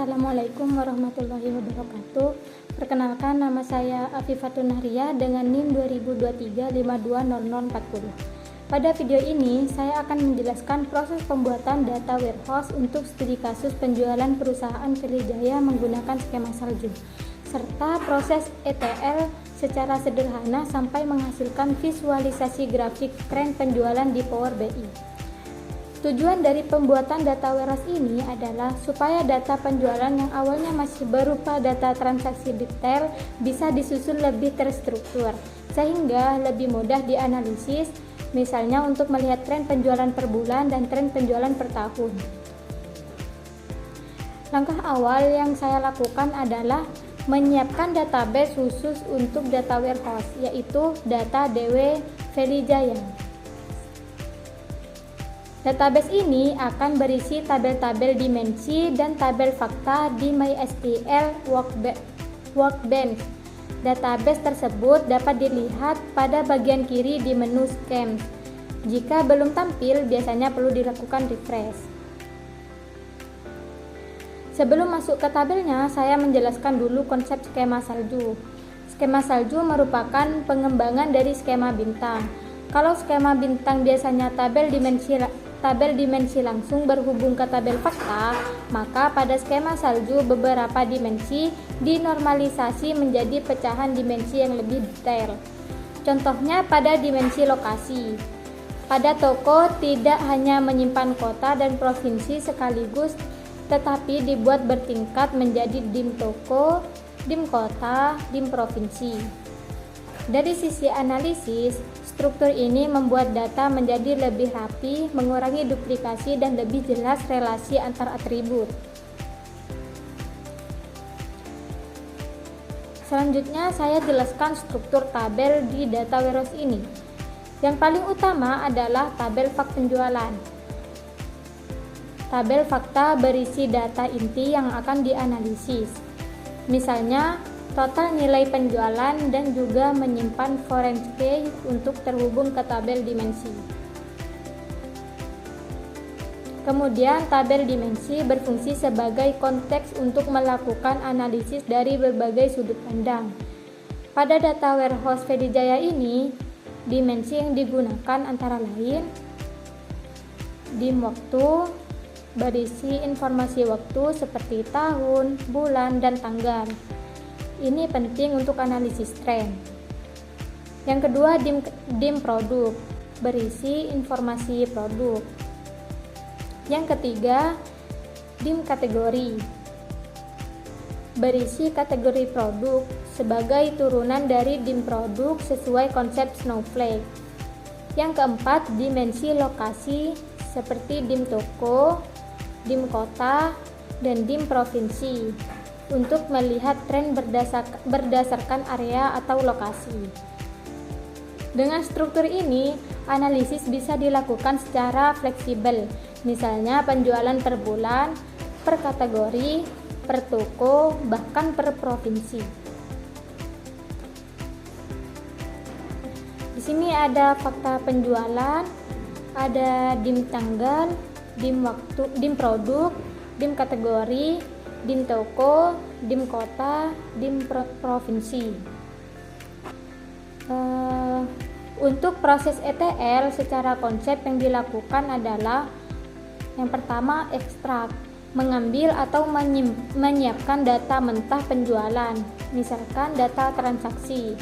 Assalamualaikum warahmatullahi wabarakatuh. Perkenalkan, nama saya Afifatun Nahria dengan NIM 2023520040. Pada video ini, saya akan menjelaskan proses pembuatan data warehouse untuk studi kasus penjualan perusahaan Velijaya menggunakan skema salju, serta proses ETL secara sederhana sampai menghasilkan visualisasi grafik tren penjualan di Power BI. Tujuan dari pembuatan data warehouse ini adalah supaya data penjualan yang awalnya masih berupa data transaksi detail bisa disusun lebih terstruktur, sehingga lebih mudah dianalisis, misalnya untuk melihat tren penjualan per bulan dan tren penjualan per tahun. Langkah awal yang saya lakukan adalah menyiapkan database khusus untuk data warehouse, yaitu data DW Velijaya. Database ini akan berisi tabel-tabel dimensi dan tabel fakta di MySQL Workbench. Database tersebut dapat dilihat pada bagian kiri di menu Schemes. Jika belum tampil, biasanya perlu dilakukan refresh. Sebelum masuk ke tabelnya, saya menjelaskan dulu konsep skema salju. Skema salju merupakan pengembangan dari skema bintang. Kalau skema bintang biasanya tabel dimensi langsung berhubung ke tabel fakta, maka pada skema salju beberapa dimensi dinormalisasi menjadi pecahan dimensi yang lebih detail. Contohnya pada dimensi lokasi. Pada toko tidak hanya menyimpan kota dan provinsi sekaligus, tetapi dibuat bertingkat menjadi dim toko, dim kota, dim provinsi. Dari sisi analisis, struktur ini membuat data menjadi lebih rapi, mengurangi duplikasi, dan lebih jelas relasi antar atribut. Selanjutnya, saya jelaskan struktur tabel di data warehouse ini. Yang paling utama adalah tabel fakta penjualan. Tabel fakta berisi data inti yang akan dianalisis. Misalnya, total nilai penjualan dan juga menyimpan foreign key untuk terhubung ke tabel dimensi. Kemudian tabel dimensi berfungsi sebagai konteks untuk melakukan analisis dari berbagai sudut pandang. Pada data warehouse Velijaya ini, dimensi yang digunakan antara lain dim waktu, berisi informasi waktu seperti tahun, bulan, dan tanggal. Ini penting untuk analisis tren. Yang kedua, dim produk, berisi informasi produk. Yang ketiga, dim kategori, berisi kategori produk sebagai turunan dari dim produk sesuai konsep Snowflake. Yang keempat, dimensi lokasi seperti dim toko, dim kota, dan dim provinsi, untuk melihat tren berdasarkan area atau lokasi. Dengan struktur ini, analisis bisa dilakukan secara fleksibel, misalnya penjualan per bulan, per kategori, per toko, bahkan per provinsi. Di sini ada fakta penjualan, ada dim tanggal, dim waktu, dim produk, dim kategori, dim toko, dim kota, dim provinsi. Untuk proses ETL secara konsep yang dilakukan adalah yang pertama, ekstrak, mengambil atau menyiapkan data mentah penjualan, misalkan data transaksi.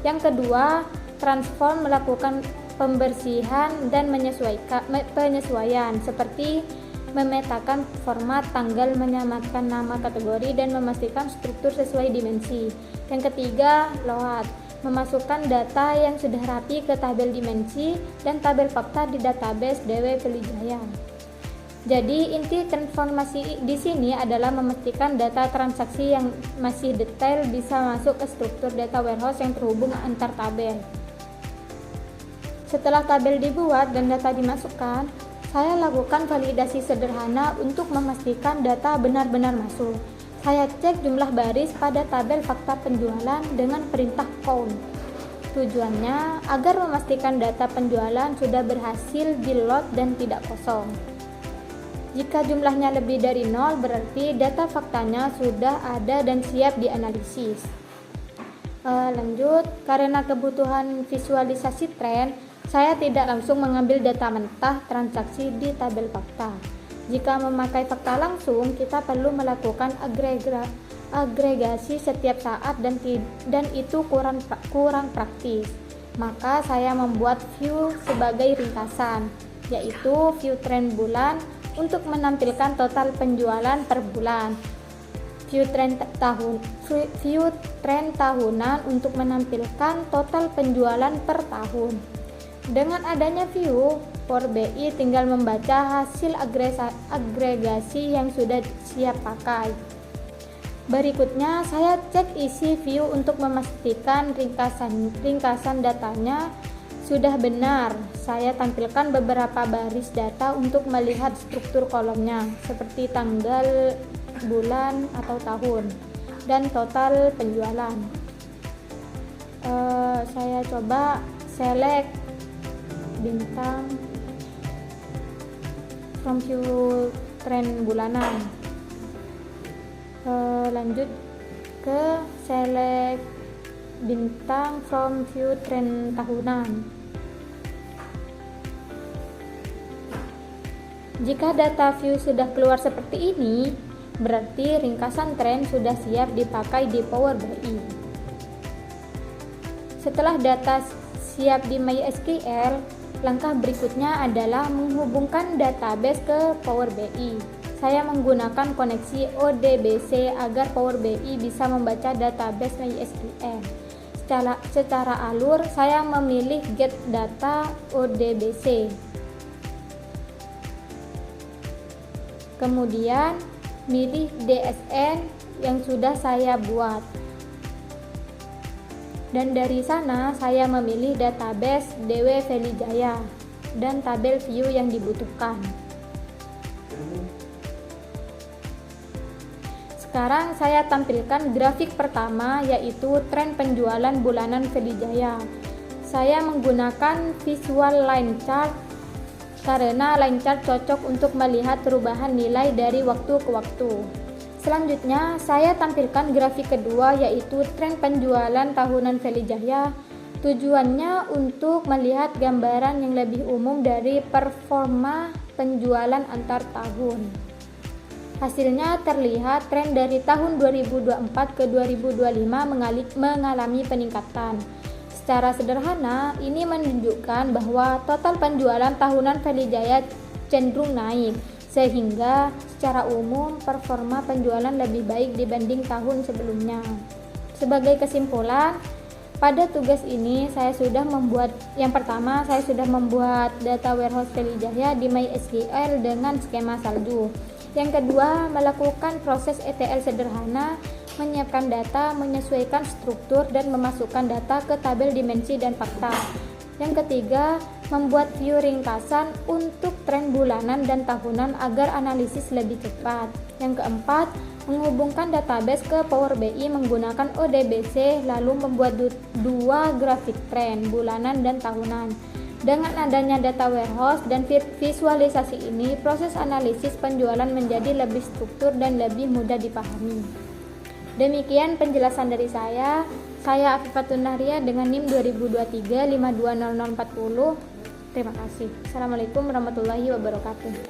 Yang kedua, transform, melakukan pembersihan dan penyesuaian seperti memetakan format, tanggal, menyamarkan nama kategori, dan memastikan struktur sesuai dimensi. Yang ketiga, load, memasukkan data yang sudah rapi ke tabel dimensi dan tabel fakta di database DW Velijaya. Jadi inti transformasi di sini adalah memastikan data transaksi yang masih detail bisa masuk ke struktur data warehouse yang terhubung antar tabel. Setelah tabel dibuat dan data dimasukkan, saya lakukan validasi sederhana untuk memastikan data benar-benar masuk. Saya cek jumlah baris pada tabel fakta penjualan dengan perintah count. Tujuannya agar memastikan data penjualan sudah berhasil di-load dan tidak kosong. Jika jumlahnya lebih dari 0, berarti data faktanya sudah ada dan siap dianalisis. Lanjut, karena kebutuhan visualisasi tren, saya tidak langsung mengambil data mentah transaksi di tabel fakta. Jika memakai fakta langsung, kita perlu melakukan agregasi setiap saat dan itu kurang praktis. Maka saya membuat view sebagai ringkasan, yaitu view tren bulan untuk menampilkan total penjualan per bulan, view tren tahunan untuk menampilkan total penjualan per tahun. Dengan adanya view, Power BI tinggal membaca hasil agregasi yang sudah siap pakai. Berikutnya, saya cek isi view untuk memastikan ringkasan datanya sudah benar. Saya tampilkan beberapa baris data untuk melihat struktur kolomnya, seperti tanggal, bulan, atau tahun, dan total penjualan. Saya coba select bintang from view tren bulanan. Lanjut ke select bintang from view tren tahunan. Jika data view sudah keluar seperti ini, berarti ringkasan tren sudah siap dipakai di Power BI. Setelah data siap di MySQL, langkah berikutnya adalah menghubungkan database ke Power BI. Saya menggunakan koneksi ODBC agar Power BI bisa membaca database MySQL. Secara alur, saya memilih Get Data ODBC. Kemudian pilih DSN yang sudah saya buat. Dan dari sana saya memilih database DW Velijaya dan tabel view yang dibutuhkan. Sekarang saya tampilkan grafik pertama, yaitu tren penjualan bulanan Velijaya. Saya menggunakan visual line chart karena line chart cocok untuk melihat perubahan nilai dari waktu ke waktu. Selanjutnya, saya tampilkan grafik kedua, yaitu tren penjualan tahunan Velijaya. Tujuannya untuk melihat gambaran yang lebih umum dari performa penjualan antar tahun. Hasilnya terlihat tren dari tahun 2024 ke 2025 mengalami peningkatan. Secara sederhana, ini menunjukkan bahwa total penjualan tahunan Velijaya cenderung naik, sehingga secara umum performa penjualan lebih baik dibanding tahun sebelumnya. Sebagai kesimpulan, pada tugas ini saya sudah membuat data warehouse Velijaya di MySQL dengan skema salju. Yang kedua, melakukan proses ETL sederhana, menyiapkan data, menyesuaikan struktur, dan memasukkan data ke tabel dimensi dan fakta. Yang ketiga, membuat view ringkasan untuk tren bulanan dan tahunan agar analisis lebih cepat. Yang keempat, menghubungkan database ke Power BI menggunakan ODBC, lalu membuat dua grafik tren bulanan dan tahunan. Dengan adanya data warehouse dan visualisasi ini, proses analisis penjualan menjadi lebih struktur dan lebih mudah dipahami. Demikian penjelasan dari saya. Saya Afifatun Nahria dengan NIM 2023 520040. Terima kasih. Assalamualaikum warahmatullahi wabarakatuh.